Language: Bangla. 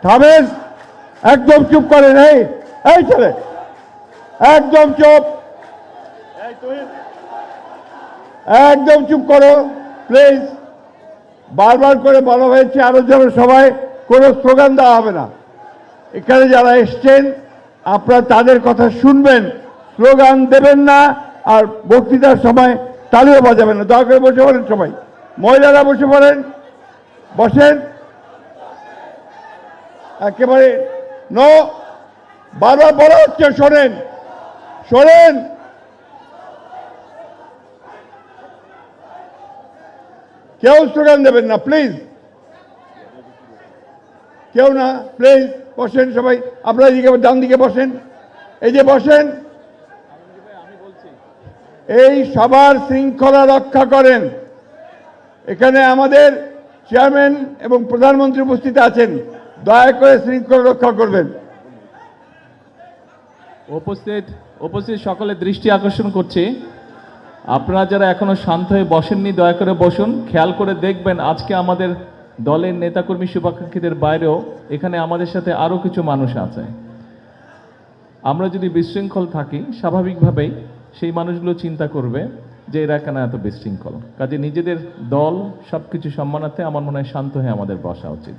থামেন, একদম চুপ করেন। এই ছেলে, একদম চুপ, একদম চুপ করো প্লিজ। বারবার করে বলা হয়েছে আরো যেন সবাই কোনো স্লোগান দেওয়া হবে না। এখানে যারা এসছেন আপনারা তাদের কথা শুনবেন, স্লোগান দেবেন না, আর বক্তৃতার সময় তালিও বাজাবেন না। দয়া করে বসে পড়েন সবাই, মহিলারা বসে পড়েন, বসেন একেবারে। নো, বারবার বলা হচ্ছে, শোনেন শোনেন, কেউ স্লোগান দেবেন না প্লিজ, কেউ না প্লিজ। বসেন সবাই, আপনারা এদিকে ডান দিকে বসেন, এই যে বসেন। এই সবার শৃঙ্খলা রক্ষা করেন। এখানে আমাদের চেয়ারম্যান এবং প্রধানমন্ত্রী উপস্থিত আছেন, দয়া করে শৃঙ্খলা রক্ষা করবেন। উপস্থিত সকলের দৃষ্টি আকর্ষণ করছি, আপনারা যারা এখনো শান্ত হয়ে বসেননি দয়া করে বসুন। খেয়াল করে দেখবেন আজকে আমাদের দলের নেতাকর্মী শুভাকাঙ্ক্ষীদের বাইরেও এখানে আমাদের সাথে আরো কিছু মানুষ আছে। আমরা যদি বিশৃঙ্খল থাকি স্বাভাবিকভাবেই সেই মানুষগুলো চিন্তা করবে যে এরা কেন এত বিশৃঙ্খল। কাজে নিজেদের দল সবকিছু সম্মানার্থে আমার মনে হয় শান্ত হয়ে আমাদের বসা উচিত।